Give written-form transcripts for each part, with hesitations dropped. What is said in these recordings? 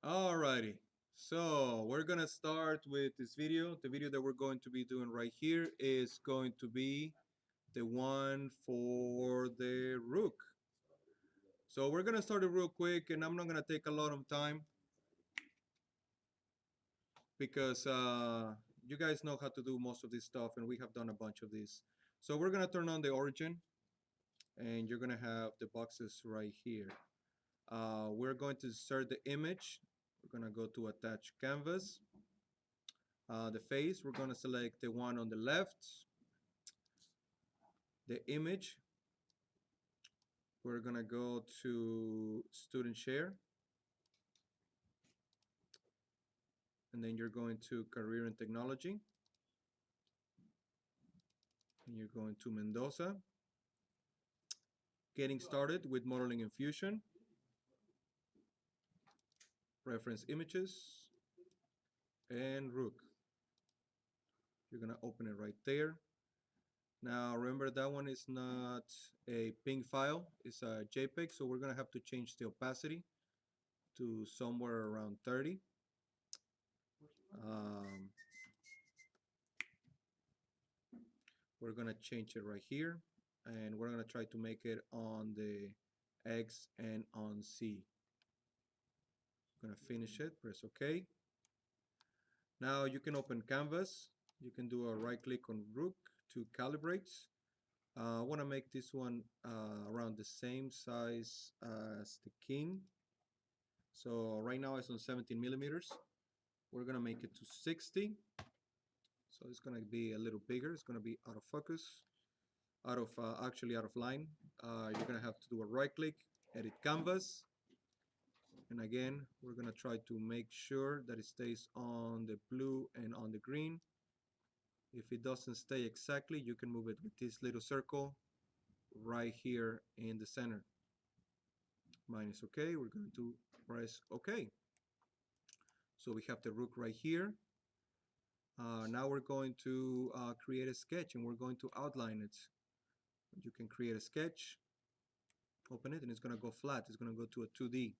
Alrighty, so we're gonna start with this video. The video that we're going to be doing right here is going to be the one for the Rook. So we're gonna start it real quick, and I'm not gonna take a lot of time because you guys know how to do most of this stuff, and we have done a bunch of this. So we're gonna turn on the origin, and you're gonna have the boxes right here. We're going to insert the image. We're gonna go to attach canvas. The face, we're going to select the one on the left. The image, we're going to go to student share. And then you're going to career and technology. And you're going to Mendoza. Getting started with modeling in Fusion. Reference images. And Rook. You're going to open it right there. Now remember that one is not a PNG file, it's a JPEG, so we're gonna have to change the opacity to somewhere around 30. We're gonna change it right here, and we're gonna try to make it on the X and on C. I'm gonna finish it, press OK. Now you can open Canvas. You can do a right click on Rook to calibrate. I want to make this one around the same size as the king. So right now it's on 17 millimeters. We're gonna make it to 60. So it's gonna be a little bigger. It's gonna be out of focus, actually out of line. You're gonna have to do a right click, edit canvas. And again, we're gonna try to make sure that it stays on the blue and on the green. If it doesn't stay exactly, you can move it with this little circle right here in the center. Mine is okay. We're going to press OK. So we have the Rook right here. Now we're going to create a sketch, and we're going to outline it. You can create a sketch, open it, and it's going to go flat. It's going to go to a 2D.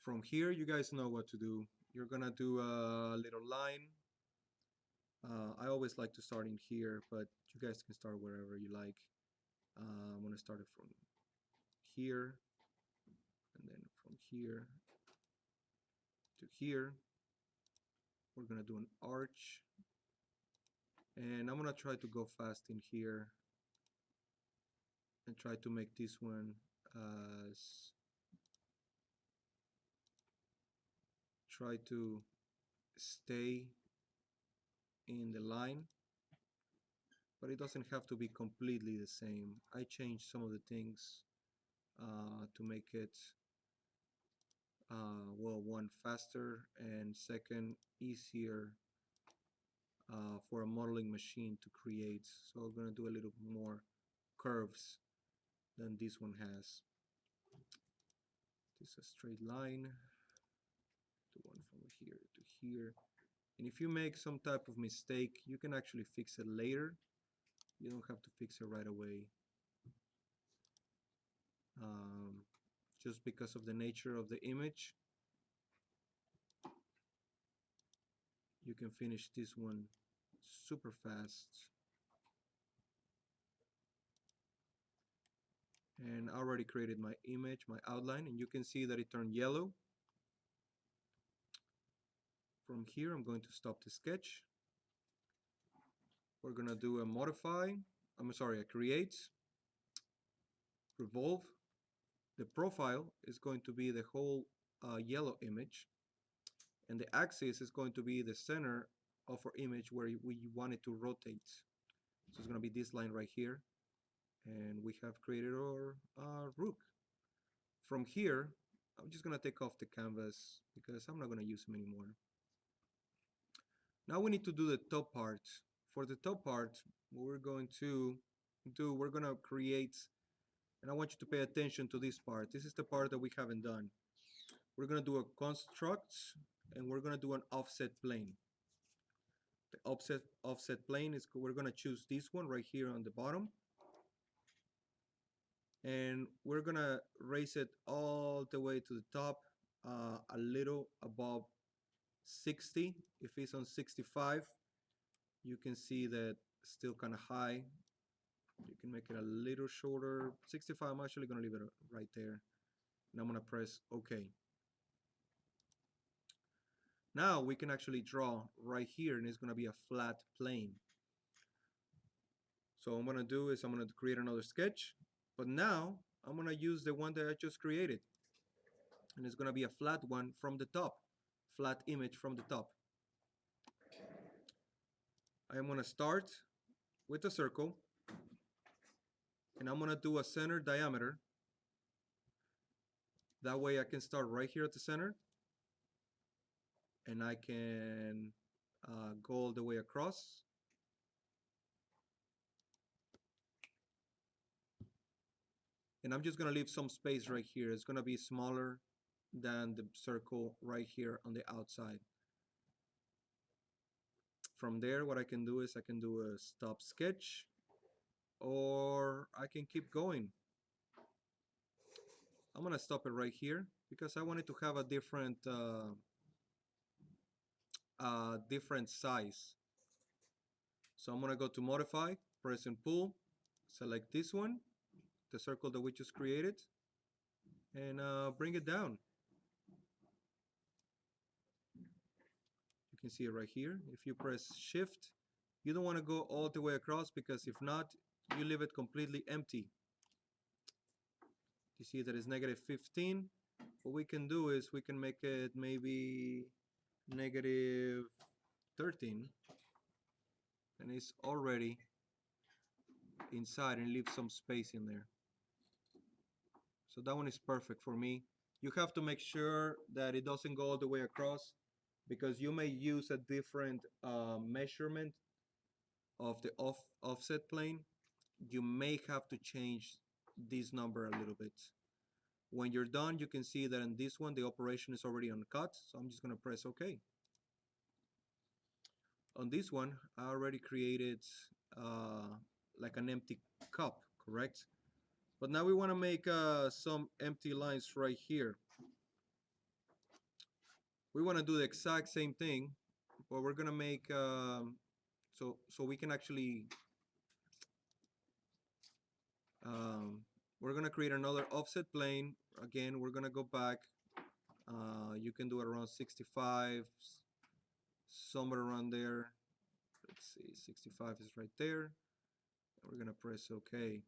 From here, you guys know what to do. You're going to do a little line. I always like to start in here, but you guys can start wherever you like. I'm going to start it from here, and then from here to here. We're going to do an arch, and I'm going to try to go fast in here and try to make this one try to stay in the line, but it doesn't have to be completely the same. I changed some of the things to make it well, one, faster, and second, easier for a modeling machine to create. So I'm gonna do a little more curves than this one has. This is a straight line, the one from here to here. And if you make some type of mistake, you can actually fix it later. You don't have to fix it right away. Just because of the nature of the image, you can finish this one super fast. And I already created my image, my outline, and you can see that it turned yellow. From here, I'm going to stop the sketch. We're gonna do a modify, a create, revolve. The profile is going to be the whole yellow image, and the axis is going to be the center of our image where we want it to rotate. So it's gonna be this line right here, and we have created our Rook. From here, I'm just gonna take off the canvas because I'm not gonna use them anymore. Now we need to do the top part. For the top part, what we're going to do, we're gonna create, and I want you to pay attention to this part. This is the part that we haven't done. We're gonna do a construct, and we're gonna do an offset plane. The offset plane is, we're gonna choose this one right here on the bottom. And we're gonna raise it all the way to the top, a little above 60. If it's on 65, you can see that it's still kind of high. You can make it a little shorter. 65, I'm actually gonna leave it right there. And I'm gonna press OK. Now we can actually draw right here, and it's gonna be a flat plane. So what I'm gonna do is I'm gonna create another sketch, but now I'm gonna use the one that I just created, and it's gonna be a flat one from the top, flat image from the top. I'm gonna start with a circle, and I'm gonna do a center diameter. That way I can start right here at the center, and I can go all the way across. And I'm just gonna leave some space right here. It's gonna be smaller than the circle right here on the outside. From there, what I can do is I can do a stop sketch, or I can keep going. I'm gonna stop it right here because I wanted to have a different size. So I'm gonna go to modify, press and pull, select this one, the circle that we just created, and bring it down. You can see it right here. If you press shift, you don't want to go all the way across, because if not, you leave it completely empty. You see that it's negative 15. What we can do is we can make it maybe negative 13, and it's already inside, and leave some space in there. So that one is perfect for me. You have to make sure that it doesn't go all the way across, because you may use a different measurement of the offset plane. You may have to change this number a little bit. When you're done, you can see that in this one the operation is already on cut, so I'm just going to press OK. On this one, I already created like an empty cup, correct? But now we want to make some empty lines right here. We want to do the exact same thing, but we're going to make so we can actually we're going to create another offset plane. Again, we're going to go back. You can do it around 65, somewhere around there. Let's see, 65 is right there. We're going to press OK.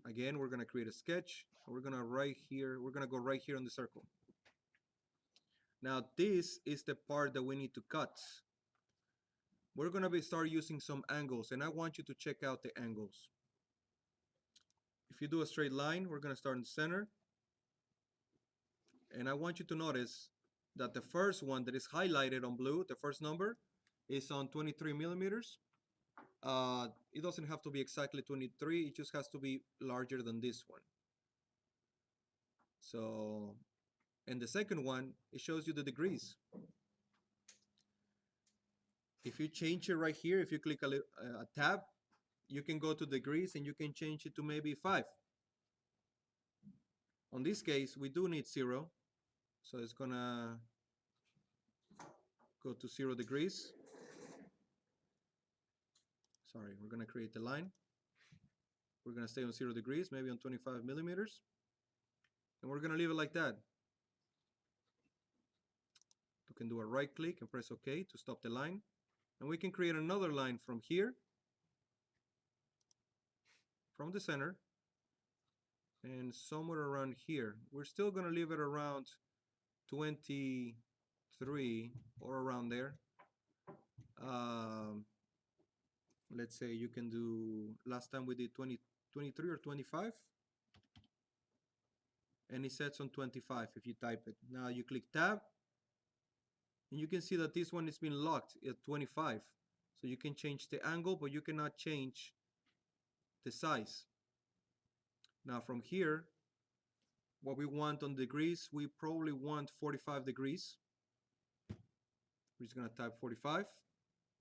Again, we're going to create a sketch. We're going to go right here on the circle. Now this is the part that we need to cut. We're going to start using some angles, and I want you to check out the angles. If you do a straight line, we're going to start in the center, and I want you to notice that the first one that is highlighted on blue, the first number, is on 23 millimeters. It doesn't have to be exactly 23, it just has to be larger than this one. So, and the second one, it shows you the degrees. If you change it right here, if you click a tab, you can go to degrees and you can change it to maybe 5. On this case, we do need 0, so it's gonna go to 0 degrees. Sorry, we're gonna create the line. We're gonna stay on 0 degrees, maybe on 25 millimeters, and we're gonna leave it like that. You can do a right click and press OK to stop the line, and we can create another line from here, from the center, and somewhere around here. We're still gonna leave it around 23 or around there. Let's say you can do, last time we did 23 or 25, and it sets on 25 if you type it. Now you click tab, and you can see that this one is being locked at 25. So you can change the angle, but you cannot change the size. Now from here, what we want on degrees, we probably want 45 degrees. We're just gonna type 45,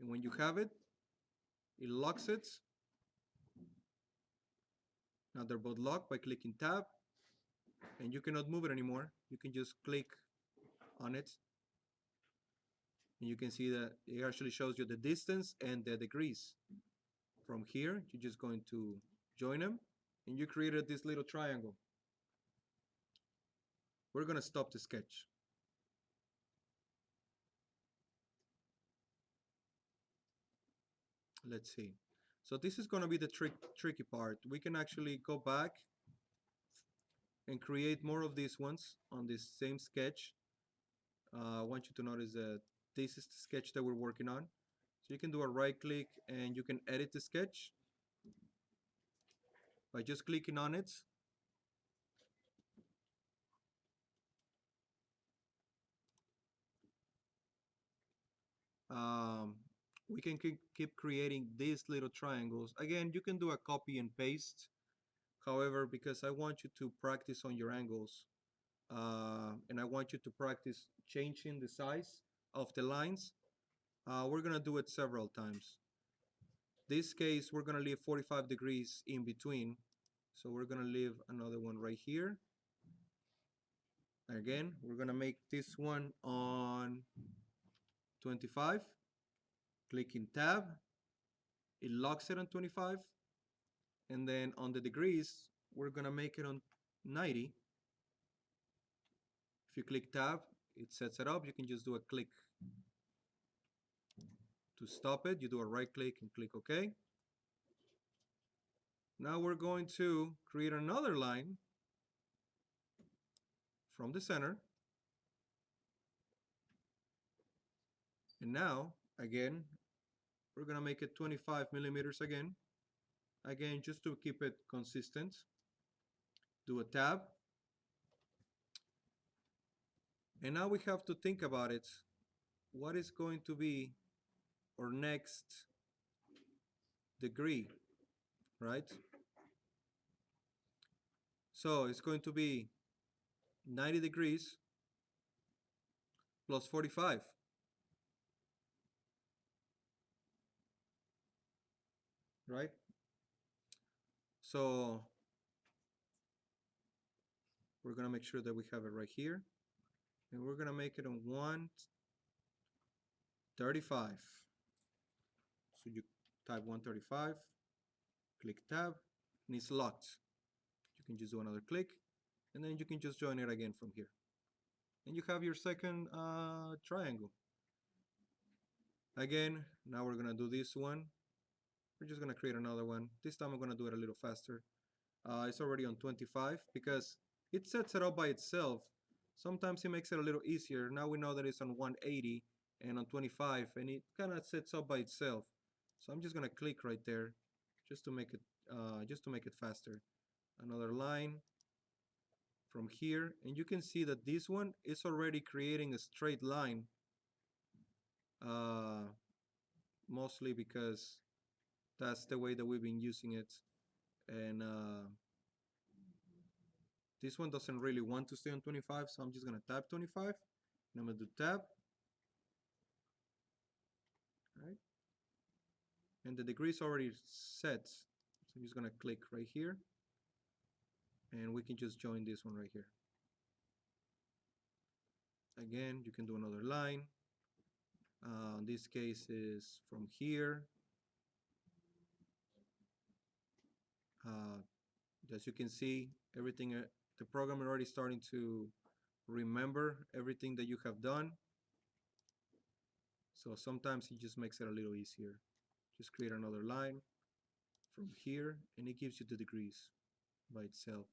and when you have it, it locks it. Now they're both locked by clicking tab, and you cannot move it anymore. You can just click on it, and you can see that it actually shows you the distance and the degrees. From here, you're just going to join them, and you created this little triangle. We're going to stop the sketch. Let's see. So this is going to be the tricky part. We can actually go back and create more of these ones on this same sketch. I want you to notice that this is the sketch that we're working on. So you can do a right click and you can edit the sketch by just clicking on it. Um, we can keep creating these little triangles. Again, you can do a copy and paste. However, because I want you to practice on your angles, and I want you to practice changing the size of the lines, we're gonna do it several times. This case, we're gonna leave 45 degrees in between. So we're gonna leave another one right here. Again, we're gonna make this one on 25. Clicking tab, it locks it on 25. And then on the degrees, we're gonna make it on 90. If you click tab, it sets it up. You can just do a click to stop it. You do a right click and click OK. Now we're going to create another line from the center. And now, again, we're gonna make it 25 millimeters again. Again, just to keep it consistent. Do a tab. And now we have to think about it. What is going to be our next degree, right? So it's going to be 90 degrees plus 45. Right? So we're going to make sure that we have it right here. And we're going to make it on 135. So you type 135, click tab, and it's locked. You can just do another click, and then you can just join it again from here. And you have your second triangle. Again, now we're going to do this one. We're just going to create another one. This time I'm going to do it a little faster. It's already on 25 because it sets it up by itself. Sometimes it makes it a little easier. Now we know that it's on 180 and on 25, and it kind of sets up by itself. So I'm just going to click right there just to make it faster. Another line from here, and you can see that this one is already creating a straight line, mostly because that's the way that we've been using it. And this one doesn't really want to stay on 25, so I'm just going to tap 25, and I'm going to do tab. Right? And the degree is already set, so I'm just going to click right here, and we can just join this one right here. Again, you can do another line. In this case is from here. As you can see, everything, the program is already starting to remember everything that you have done. So sometimes it just makes it a little easier. Just create another line from here, and it gives you the degrees by itself.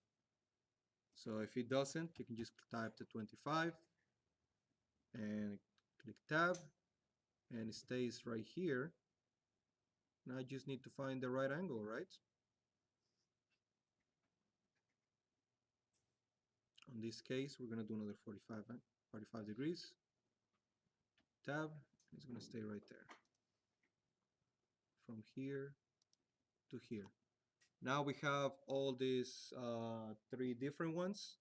So if it doesn't, you can just type the 25 and click tab, and it stays right here. Now I just need to find the right angle, right? In this case, we're going to do another 45 degrees. Tab, it's going to stay right there. From here to here. Now we have all these three different ones.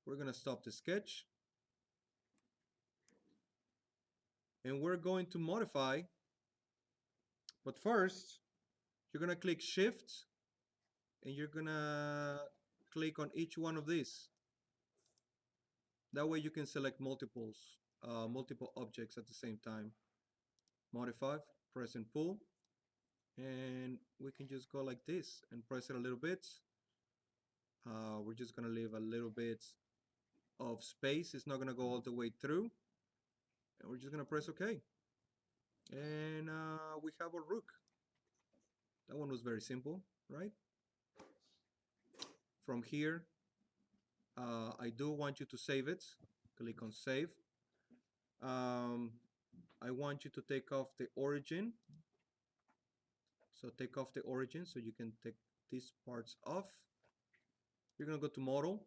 We're going to stop the sketch. And we're going to modify. But first, you're going to click Shift and you're gonna click on each one of these. That way you can select multiple objects at the same time. Modify, press and pull, and we can just go like this and press it a little bit. We're just gonna leave a little bit of space. It's not gonna go all the way through, and we're just gonna press OK. And we have our rook. That one was very simple, right? From here, I do want you to save it. Click on save. I want you to take off the origin. So take off the origin so you can take these parts off. You're gonna go to model,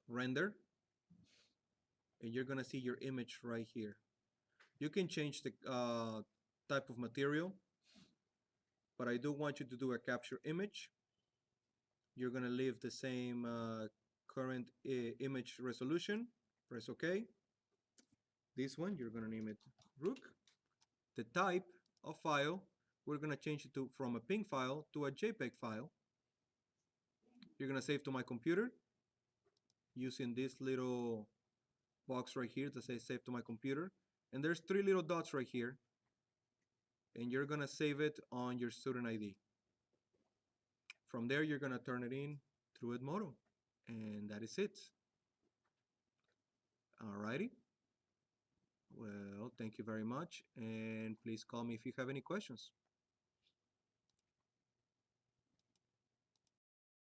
render, and you're gonna see your image right here. You can change the type of material, but I do want you to do a capture image. You're gonna leave the same current image resolution. Press OK. This one, you're gonna name it Rook. The type of file, we're gonna change it from a PNG file to a JPEG file. You're gonna save to my computer using this little box right here that says save to my computer. And there's 3 little dots right here. And you're gonna save it on your student ID. From there, you're gonna turn it in through Edmodo. And that is it. Alrighty. Well, thank you very much. And please call me if you have any questions.